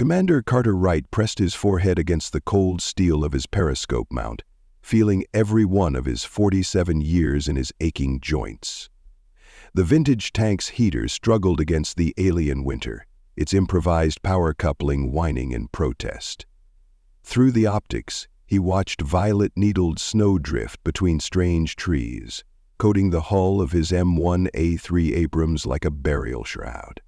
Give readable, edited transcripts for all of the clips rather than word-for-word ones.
Commander Carter Wright pressed his forehead against the cold steel of his periscope mount, feeling every one of his 47 years in his aching joints. The vintage tank's heater struggled against the alien winter, its improvised power coupling whining in protest. Through the optics, he watched violet-needled snowdrift between strange trees, coating the hull of his M1A3 Abrams like a burial shroud.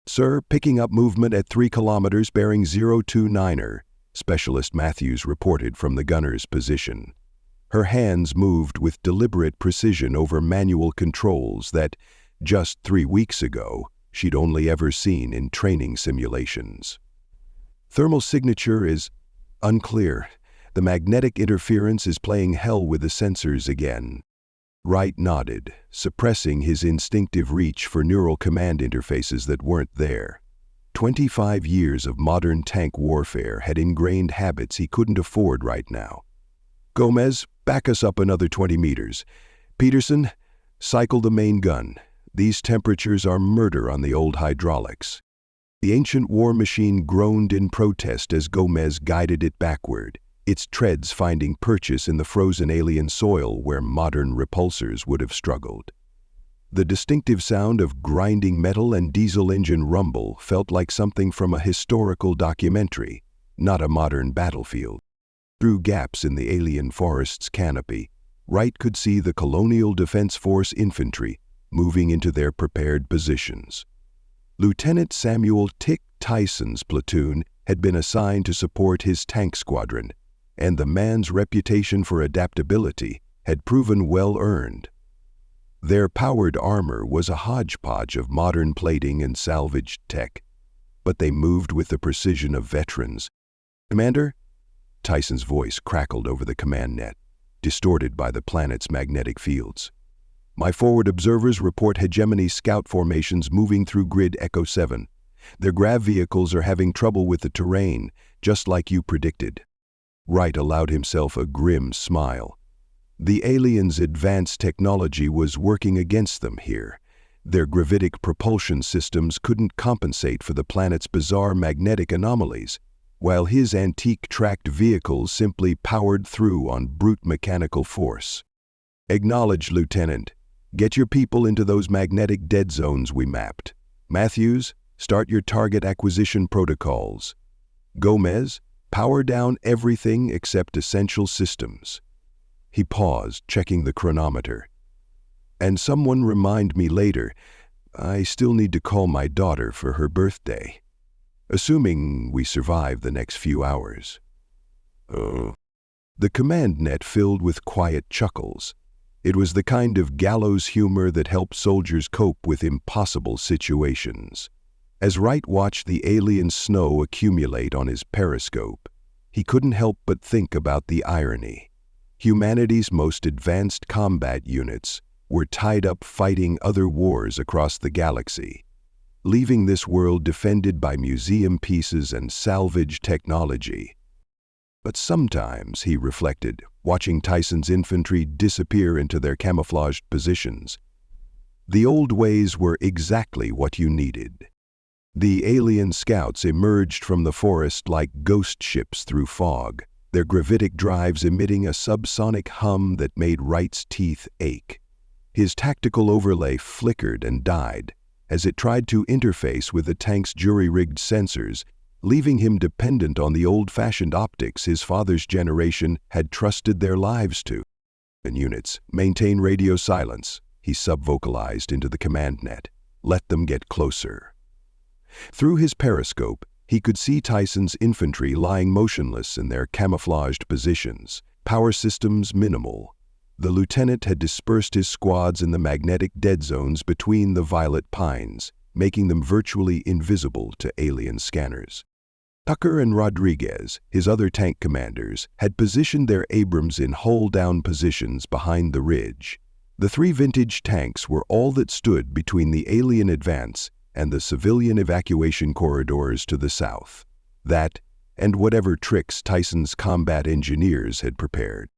"Sir, picking up movement at 3 kilometers bearing 029er, Specialist Matthews reported from the gunner's position. Her hands moved with deliberate precision over manual controls that, just 3 weeks ago, she'd only ever seen in training simulations. "Thermal signature is unclear. The magnetic interference is playing hell with the sensors again." Wright nodded, suppressing his instinctive reach for neural command interfaces that weren't there. 25 years of modern tank warfare had ingrained habits he couldn't afford right now. "Gomez, back us up another 20 meters. Peterson, cycle the main gun. These temperatures are murder on the old hydraulics." The ancient war machine groaned in protest as Gomez guided it backward, its treads finding purchase in the frozen alien soil where modern repulsors would have struggled. The distinctive sound of grinding metal and diesel engine rumble felt like something from a historical documentary, not a modern battlefield. Through gaps in the alien forest's canopy, Wright could see the Colonial Defense Force infantry moving into their prepared positions. Lieutenant Samuel "Tick" Tyson's platoon had been assigned to support his tank squadron, and the man's reputation for adaptability had proven well-earned. Their powered armor was a hodgepodge of modern plating and salvaged tech, but they moved with the precision of veterans. "Commander?" Tyson's voice crackled over the command net, distorted by the planet's magnetic fields. "My forward observers report hegemony scout formations moving through grid Echo 7. Their grav vehicles are having trouble with the terrain, just like you predicted." Wright allowed himself a grim smile. The aliens' advanced technology was working against them here. Their gravitic propulsion systems couldn't compensate for the planet's bizarre magnetic anomalies, while his antique tracked vehicles simply powered through on brute mechanical force. "Acknowledged, Lieutenant. Get your people into those magnetic dead zones we mapped. Matthews, start your target acquisition protocols. Gomez, power down everything except essential systems." He paused, checking the chronometer. "And someone remind me later, I still need to call my daughter for her birthday. Assuming we survive the next few hours." The command net filled with quiet chuckles. It was the kind of gallows humor that helped soldiers cope with impossible situations. As Wright watched the alien snow accumulate on his periscope, he couldn't help but think about the irony. Humanity's most advanced combat units were tied up fighting other wars across the galaxy, leaving this world defended by museum pieces and salvage technology. But sometimes, he reflected, watching Tyson's infantry disappear into their camouflaged positions, the old ways were exactly what you needed. The alien scouts emerged from the forest like ghost ships through fog, their gravitic drives emitting a subsonic hum that made Wright's teeth ache. His tactical overlay flickered and died as it tried to interface with the tank's jury-rigged sensors, leaving him dependent on the old-fashioned optics his father's generation had trusted their lives to. "Units, maintain radio silence," he sub-vocalized into the command net. "Let them get closer." Through his periscope, he could see Tyson's infantry lying motionless in their camouflaged positions, power systems minimal. The lieutenant had dispersed his squads in the magnetic dead zones between the violet pines, making them virtually invisible to alien scanners. Tucker and Rodriguez, his other tank commanders, had positioned their Abrams in hull-down positions behind the ridge. The 3 vintage tanks were all that stood between the alien advance and the civilian evacuation corridors to the south. That, and whatever tricks Tyson's combat engineers had prepared.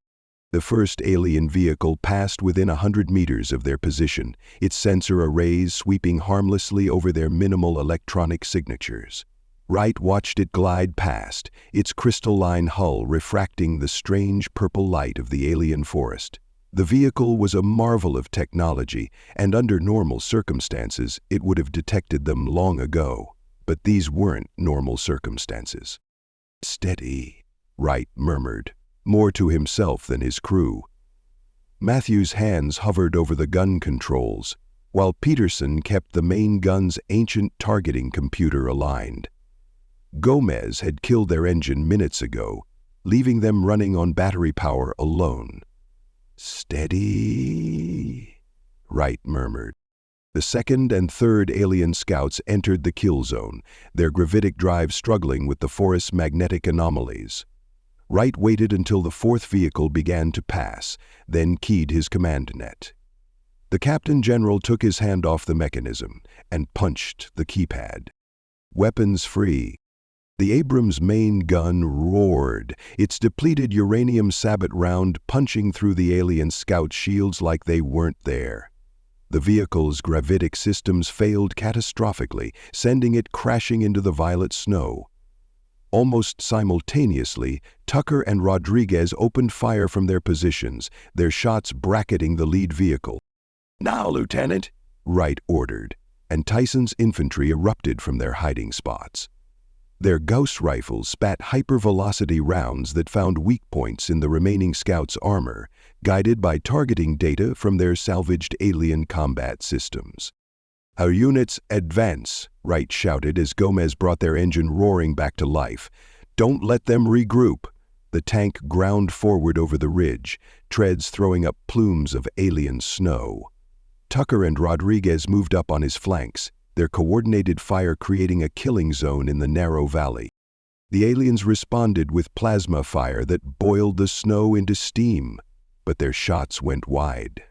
The first alien vehicle passed within 100 meters of their position, its sensor arrays sweeping harmlessly over their minimal electronic signatures. Wright watched it glide past, its crystalline hull refracting the strange purple light of the alien forest. The vehicle was a marvel of technology, and under normal circumstances, it would have detected them long ago. But these weren't normal circumstances. "Steady," Wright murmured, more to himself than his crew. Matthews' hands hovered over the gun controls, while Peterson kept the main gun's ancient targeting computer aligned. Gomez had killed their engine minutes ago, leaving them running on battery power alone. "Steady," Wright murmured. The second and third alien scouts entered the kill zone, their gravitic drive struggling with the forest's magnetic anomalies. Wright waited until the fourth vehicle began to pass, then keyed his command net. The Captain General took his hand off the mechanism and punched the keypad. Weapons free. The Abrams main gun roared, its depleted uranium sabot round punching through the alien scout shields like they weren't there. The vehicle's gravitic systems failed catastrophically, sending it crashing into the violet snow. Almost simultaneously, Tucker and Rodriguez opened fire from their positions, their shots bracketing the lead vehicle. "Now, Lieutenant," Wright ordered, and Tyson's infantry erupted from their hiding spots. Their Gauss rifles spat hypervelocity rounds that found weak points in the remaining scouts' armor, guided by targeting data from their salvaged alien combat systems. "Our units, advance," Wright shouted as Gomez brought their engine roaring back to life. "Don't let them regroup." The tank ground forward over the ridge, treads throwing up plumes of alien snow. Tucker and Rodriguez moved up on his flanks, their coordinated fire creating a killing zone in the narrow valley. The aliens responded with plasma fire that boiled the snow into steam, but their shots went wide.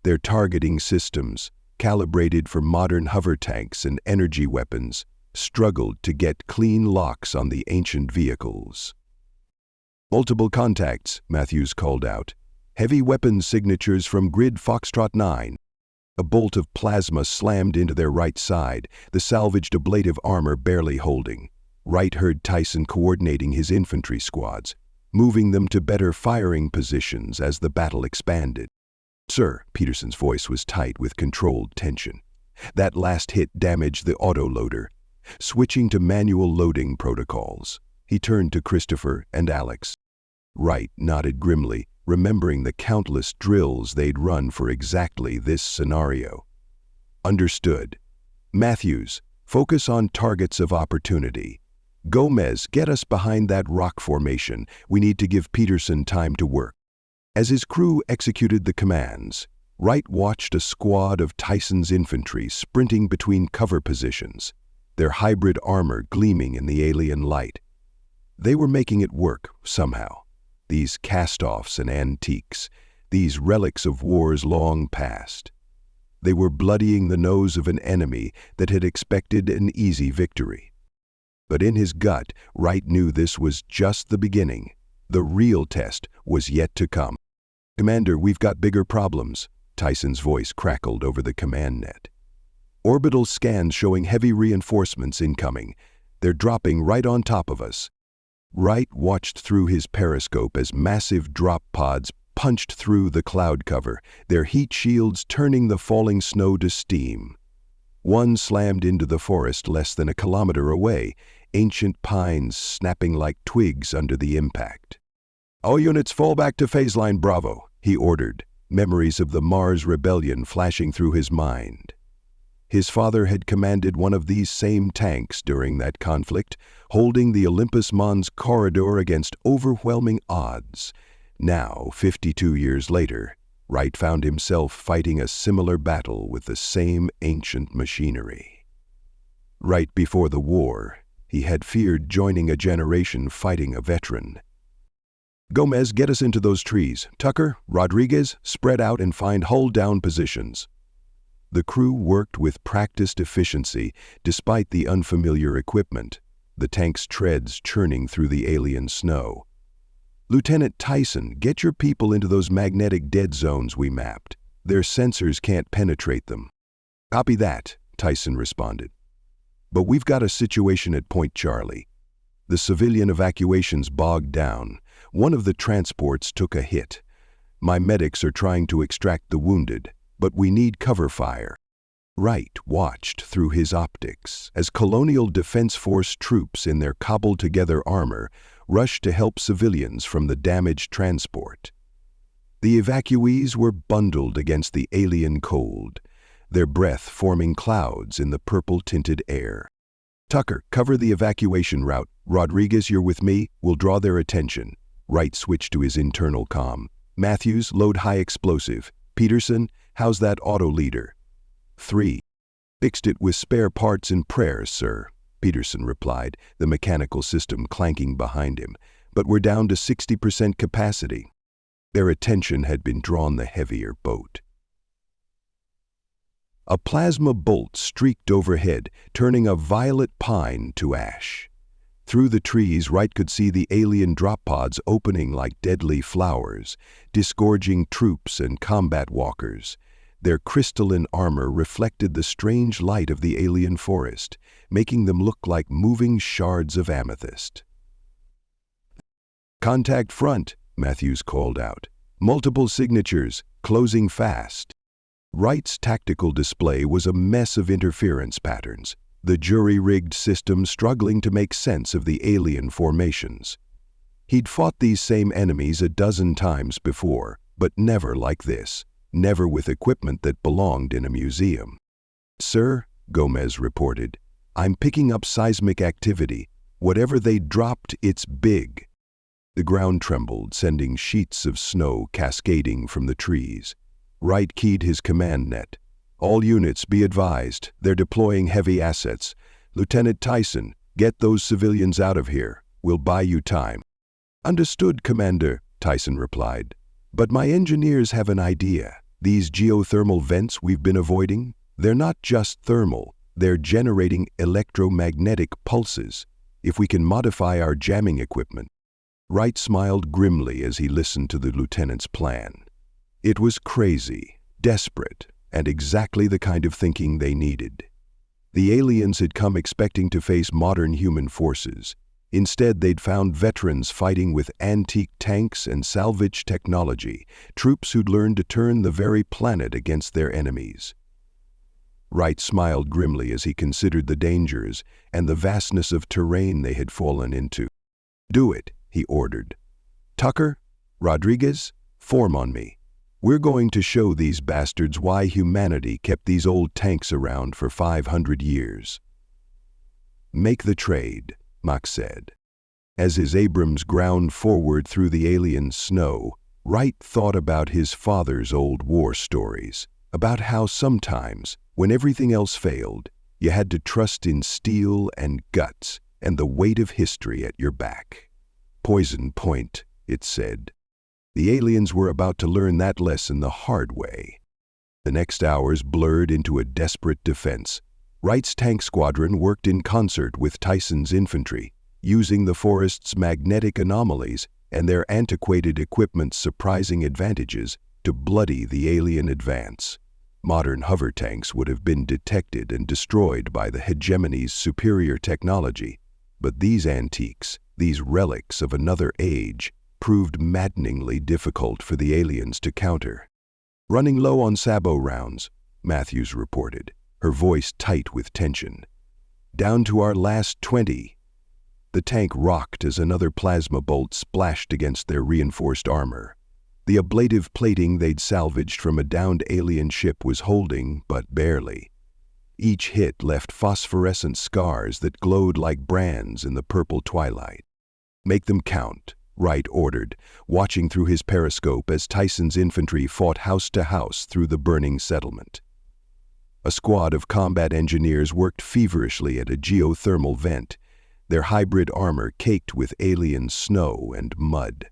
Their targeting systems, calibrated for modern hover tanks and energy weapons, struggled to get clean locks on the ancient vehicles. "Multiple contacts," Matthews called out. "Heavy weapons signatures from Grid Foxtrot 9. A bolt of plasma slammed into their right side, the salvaged ablative armor barely holding. Wright heard Tyson coordinating his infantry squads, moving them to better firing positions as the battle expanded. "Sir," Peterson's voice was tight with controlled tension. "That last hit damaged the autoloader. Switching to manual loading protocols." He turned to Christopher and Alex. Wright nodded grimly, remembering the countless drills they'd run for exactly this scenario. "Understood. Matthews, focus on targets of opportunity. Gomez, get us behind that rock formation. We need to give Peterson time to work." As his crew executed the commands, Wright watched a squad of Tyson's infantry sprinting between cover positions, their hybrid armor gleaming in the alien light. They were making it work, somehow. These cast-offs and antiques, these relics of wars long past. They were bloodying the nose of an enemy that had expected an easy victory. But in his gut, Wright knew this was just the beginning. The real test was yet to come. "Commander, we've got bigger problems," Tyson's voice crackled over the command net. "Orbital scans showing heavy reinforcements incoming. They're dropping right on top of us." Wright watched through his periscope as massive drop pods punched through the cloud cover, their heat shields turning the falling snow to steam. One slammed into the forest less than a kilometer away, ancient pines snapping like twigs under the impact. "All units fall back to phase line Bravo," he ordered, memories of the Mars Rebellion flashing through his mind. His father had commanded one of these same tanks during that conflict, holding the Olympus Mons corridor against overwhelming odds. Now, 52 years later, Wright found himself fighting a similar battle with the same ancient machinery. Right before the war, he had feared joining a generation fighting a veteran. "Gomez, get us into those trees. Tucker, Rodriguez, spread out and find hull-down positions." The crew worked with practiced efficiency despite the unfamiliar equipment, the tank's treads churning through the alien snow. Lieutenant Tyson, get your people into those magnetic dead zones we mapped. Their sensors can't penetrate them. Copy that, Tyson responded. But we've got a situation at Point Charlie. The civilian evacuation's bogged down. One of the transports took a hit. My medics are trying to extract the wounded, but we need cover fire. Wright watched through his optics as Colonial Defense Force troops in their cobbled-together armor rushed to help civilians from the damaged transport. The evacuees were bundled against the alien cold, their breath forming clouds in the purple-tinted air. Tucker, cover the evacuation route. Rodriguez, you're with me. We'll draw their attention. Wright switched to his internal comm. Matthews, load high explosive. Peterson, how's that auto leader? 3. Fixed it with spare parts and prayers, sir, Peterson replied, the mechanical system clanking behind him. But we're down to 60% capacity. Their attention had been drawn the heavier boat. A plasma bolt streaked overhead, turning a violet pine to ash. Through the trees, Wright could see the alien drop pods opening like deadly flowers, disgorging troops and combat walkers. Their crystalline armor reflected the strange light of the alien forest, making them look like moving shards of amethyst. Contact front, Matthews called out. Multiple signatures, closing fast. Wright's tactical display was a mess of interference patterns, the jury-rigged system struggling to make sense of the alien formations. He'd fought these same enemies a dozen times before, but never like this. Never with equipment that belonged in a museum. Sir, Gomez reported, I'm picking up seismic activity. Whatever they dropped, it's big. The ground trembled, sending sheets of snow cascading from the trees. Wright keyed his command net. All units be advised, they're deploying heavy assets. Lieutenant Tyson, get those civilians out of here. We'll buy you time. Understood, Commander, Tyson replied. But my engineers have an idea. These geothermal vents we've been avoiding, they're not just thermal, they're generating electromagnetic pulses. If we can modify our jamming equipment. Wright smiled grimly as he listened to the lieutenant's plan. It was crazy, desperate, and exactly the kind of thinking they needed. The aliens had come expecting to face modern human forces. Instead, they'd found veterans fighting with antique tanks and salvage technology, troops who'd learned to turn the very planet against their enemies. Wright smiled grimly as he considered the dangers and the vastness of terrain they had fallen into. Do it, he ordered. Tucker, Rodriguez, form on me. We're going to show these bastards why humanity kept these old tanks around for 500 years. Make the trade, Mach said. As his Abrams ground forward through the alien snow, Wright thought about his father's old war stories, about how sometimes, when everything else failed, you had to trust in steel and guts and the weight of history at your back. Poison Point, it said. The aliens were about to learn that lesson the hard way. The next hours blurred into a desperate defense. Wright's tank squadron worked in concert with Tyson's infantry, using the forest's magnetic anomalies and their antiquated equipment's surprising advantages to bloody the alien advance. Modern hover tanks would have been detected and destroyed by the hegemony's superior technology, but these antiques, these relics of another age, proved maddeningly difficult for the aliens to counter. Running low on sabot rounds, Matthews reported, her voice tight with tension. Down to our last 20. The tank rocked as another plasma bolt splashed against their reinforced armor. The ablative plating they'd salvaged from a downed alien ship was holding, but barely. Each hit left phosphorescent scars that glowed like brands in the purple twilight. Make them count, Wright ordered, watching through his periscope as Tyson's infantry fought house to house through the burning settlement. A squad of combat engineers worked feverishly at a geothermal vent, their hybrid armor caked with alien snow and mud.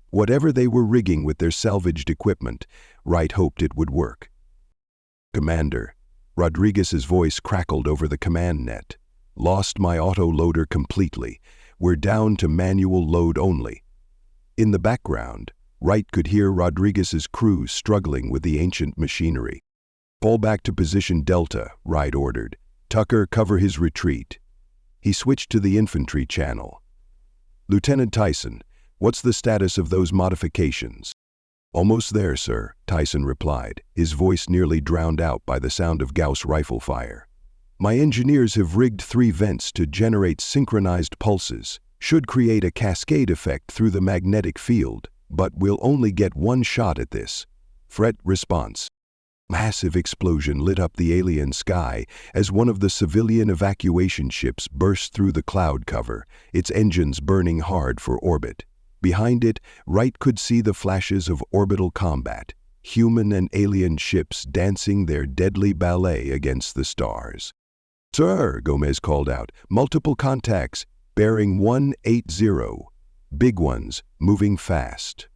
Whatever they were rigging with their salvaged equipment, Wright hoped it would work. Commander, Rodriguez's voice crackled over the command net. Lost my auto-loader completely. We're down to manual load only. In the background, Wright could hear Rodriguez's crew struggling with the ancient machinery. "Fall back to position Delta," Wright ordered. "Tucker, cover his retreat." He switched to the infantry channel. "Lieutenant Tyson, what's the status of those modifications?" "Almost there, sir," Tyson replied, his voice nearly drowned out by the sound of Gauss rifle fire. "My engineers have rigged 3 vents to generate synchronized pulses. Should create a cascade effect through the magnetic field, but we'll only get 1 shot at this." Threat response. Massive explosion lit up the alien sky as one of the civilian evacuation ships burst through the cloud cover, its engines burning hard for orbit. Behind it, Wright could see the flashes of orbital combat, human and alien ships dancing their deadly ballet against the stars. "Sir," Gomez called out, "multiple contacts, bearing 180. Big ones, moving fast."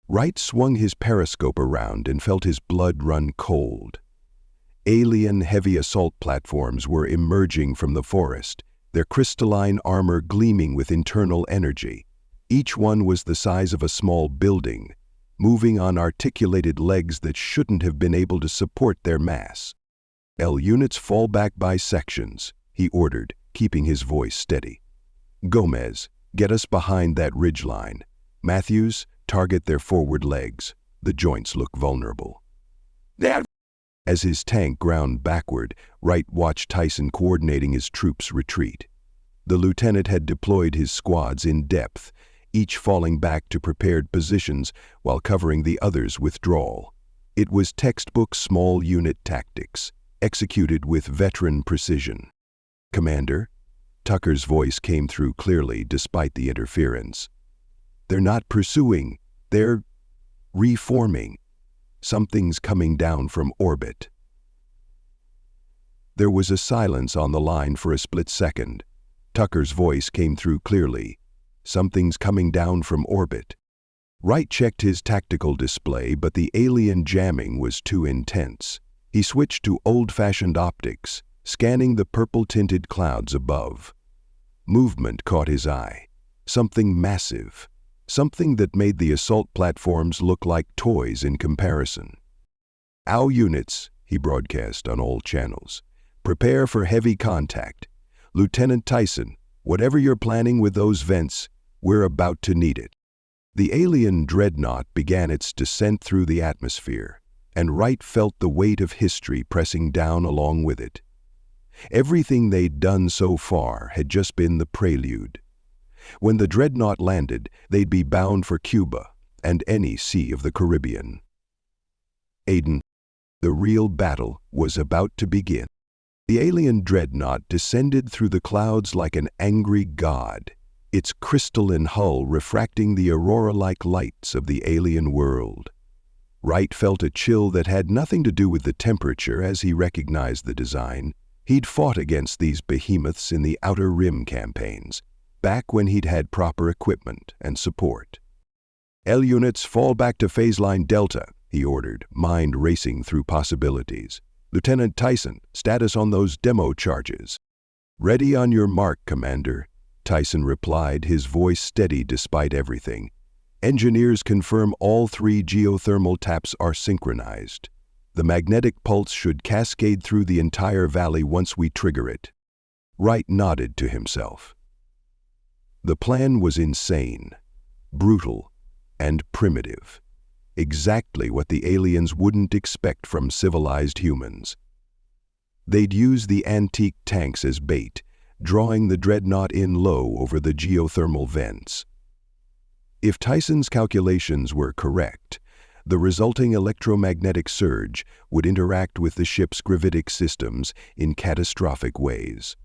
Wright swung his periscope around and felt his blood run cold. Alien heavy assault platforms were emerging from the forest, their crystalline armor gleaming with internal energy. Each one was the size of a small building, moving on articulated legs that shouldn't have been able to support their mass. "L units, fall back by sections," he ordered, keeping his voice steady. "Gomez, get us behind that ridgeline. Matthews, target their forward legs. The joints look vulnerable." "There!" As his tank ground backward, Wright watched Tyson coordinating his troops' retreat. The lieutenant had deployed his squads in depth, each falling back to prepared positions while covering the others' withdrawal. It was textbook small unit tactics, executed with veteran precision. "Commander," Tucker's voice came through clearly despite the interference. "They're not pursuing, they're reforming. Something's coming down from orbit." There was a silence on the line for a split second. Tucker's voice came through clearly. "Something's coming down from orbit." Wright checked his tactical display, but the alien jamming was too intense. He switched to old-fashioned optics, scanning the purple-tinted clouds above. Movement caught his eye. Something massive. Something that made the assault platforms look like toys in comparison. "Our units," he broadcast on all channels, "prepare for heavy contact. Lieutenant Tyson, whatever you're planning with those vents, we're about to need it." The alien dreadnought began its descent through the atmosphere, and Wright felt the weight of history pressing down along with it. Everything they'd done so far had just been the prelude. When the dreadnought landed, they'd be bound for Cuba and any sea of the Caribbean. Aiden, the real battle was about to begin. The alien dreadnought descended through the clouds like an angry god, its crystalline hull refracting the aurora-like lights of the alien world. Wright felt a chill that had nothing to do with the temperature as he recognized the design. He'd fought against these behemoths in the Outer Rim campaigns, back when he'd had proper equipment and support. "L units, fall back to phase line Delta," he ordered, mind racing through possibilities. "Lieutenant Tyson, status on those demo charges." "Ready on your mark, Commander," Tyson replied, his voice steady despite everything. "Engineers confirm all 3 geothermal taps are synchronized. The magnetic pulse should cascade through the entire valley once we trigger it." Wright nodded to himself. The plan was insane, brutal, and primitive. Exactly what the aliens wouldn't expect from civilized humans. They'd use the antique tanks as bait, drawing the dreadnought in low over the geothermal vents. If Tyson's calculations were correct, the resulting electromagnetic surge would interact with the ship's gravitic systems in catastrophic ways.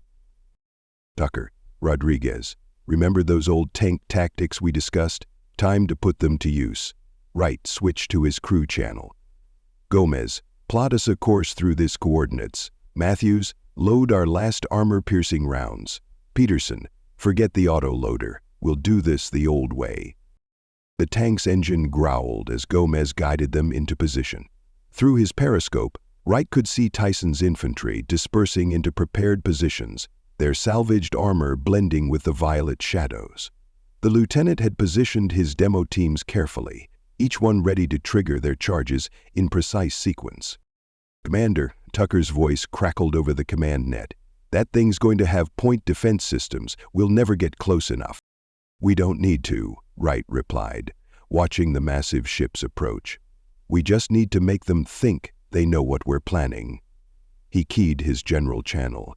"Tucker, Rodriguez, remember those old tank tactics we discussed? Time to put them to use." Wright switched to his crew channel. "Gomez, plot us a course through this coordinates. Matthews, load our last armor-piercing rounds. Peterson, forget the autoloader. We'll do this the old way." The tank's engine growled as Gomez guided them into position. Through his periscope, Wright could see Tyson's infantry dispersing into prepared positions, their salvaged armor blending with the violet shadows. The lieutenant had positioned his demo teams carefully, each one ready to trigger their charges in precise sequence. "Commander," Tucker's voice crackled over the command net. "That thing's going to have point defense systems. We'll never get close enough." "We don't need to," Wright replied, watching the massive ships approach. "We just need to make them think they know what we're planning." He keyed his general channel.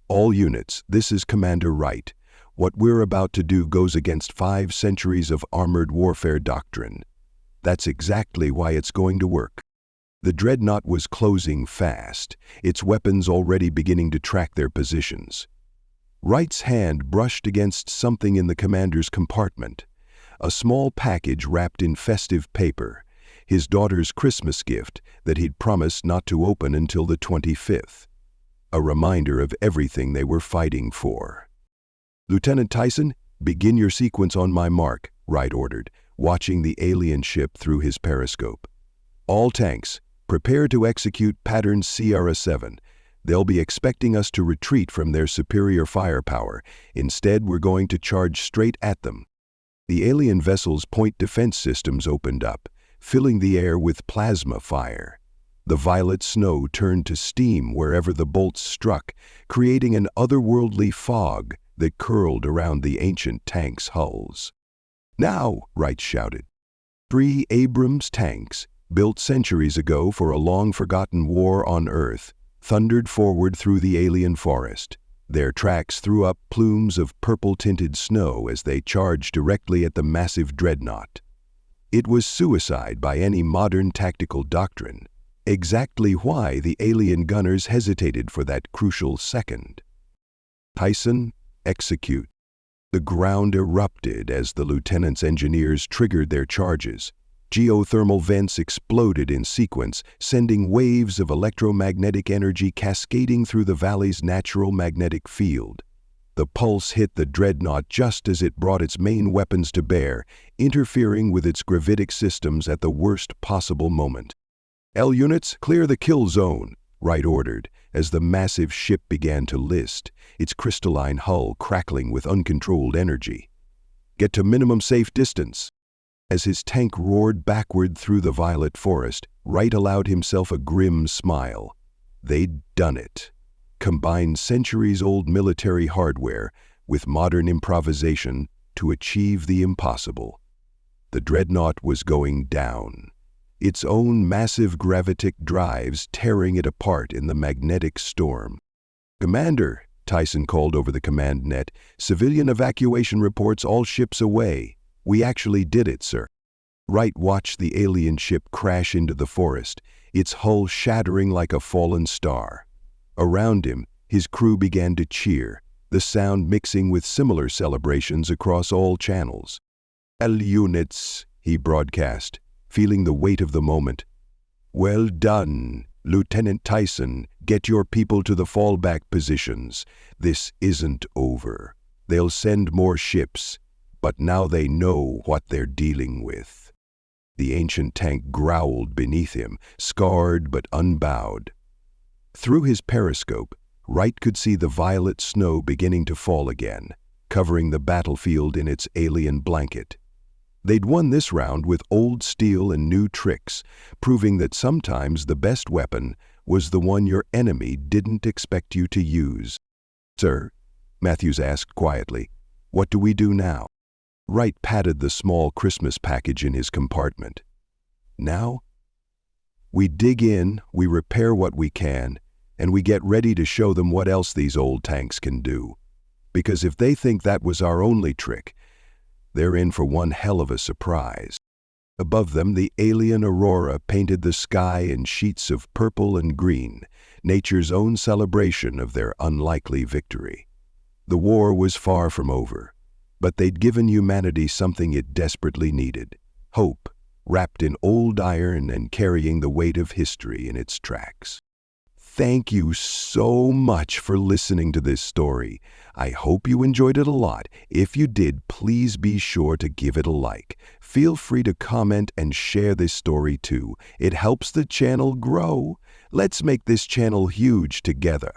"All units, this is Commander Wright. What we're about to do goes against 5 centuries of armored warfare doctrine. That's exactly why it's going to work." The dreadnought was closing fast, its weapons already beginning to track their positions. Wright's hand brushed against something in the commander's compartment, a small package wrapped in festive paper, his daughter's Christmas gift that he'd promised not to open until the 25th. A reminder of everything they were fighting for. "Lieutenant Tyson, begin your sequence on my mark," Wright ordered, watching the alien ship through his periscope. "All tanks, prepare to execute pattern Sierra 7. They'll be expecting us to retreat from their superior firepower. Instead, we're going to charge straight at them." The alien vessel's point defense systems opened up, filling the air with plasma fire. The violet snow turned to steam wherever the bolts struck, creating an otherworldly fog that curled around the ancient tanks' hulls. "Now," Wright shouted. 3 Abrams tanks, built centuries ago for a long-forgotten war on Earth, thundered forward through the alien forest. Their tracks threw up plumes of purple-tinted snow as they charged directly at the massive dreadnought. It was suicide by any modern tactical doctrine, exactly why the alien gunners hesitated for that crucial second. "Tyson, execute." The ground erupted as the lieutenant's engineers triggered their charges. Geothermal vents exploded in sequence, sending waves of electromagnetic energy cascading through the valley's natural magnetic field. The pulse hit the dreadnought just as it brought its main weapons to bear, interfering with its gravitic systems at the worst possible moment. "L units, clear the kill zone," Wright ordered, as the massive ship began to list, its crystalline hull crackling with uncontrolled energy. "Get to minimum safe distance." As his tank roared backward through the violet forest, Wright allowed himself a grim smile. They'd done it. Combined centuries-old military hardware with modern improvisation to achieve the impossible. The dreadnought was going down, its own massive gravitic drives tearing it apart in the magnetic storm. "Commander," Tyson called over the command net, "civilian evacuation reports all ships away. We actually did it, sir." Wright watched the alien ship crash into the forest, its hull shattering like a fallen star. Around him, his crew began to cheer, the sound mixing with similar celebrations across all channels. "L units," he broadcast, feeling the weight of the moment. "Well done, Lieutenant Tyson. Get your people to the fallback positions. This isn't over. They'll send more ships, but now they know what they're dealing with." The ancient tank growled beneath him, scarred but unbowed. Through his periscope, Wright could see the violet snow beginning to fall again, covering the battlefield in its alien blanket. They'd won this round with old steel and new tricks, proving that sometimes the best weapon was the one your enemy didn't expect you to use. "Sir," Matthews asked quietly, "what do we do now?" Wright patted the small Christmas package in his compartment. "Now? We dig in, we repair what we can, and we get ready to show them what else these old tanks can do. Because if they think that was our only trick, they're in for one hell of a surprise." Above them, the alien aurora painted the sky in sheets of purple and green, nature's own celebration of their unlikely victory. The war was far from over, but they'd given humanity something it desperately needed: hope, wrapped in old iron and carrying the weight of history in its tracks. Thank you so much for listening to this story. I hope you enjoyed it a lot. If you did, please be sure to give it a like. Feel free to comment and share this story too. It helps the channel grow. Let's make this channel huge together.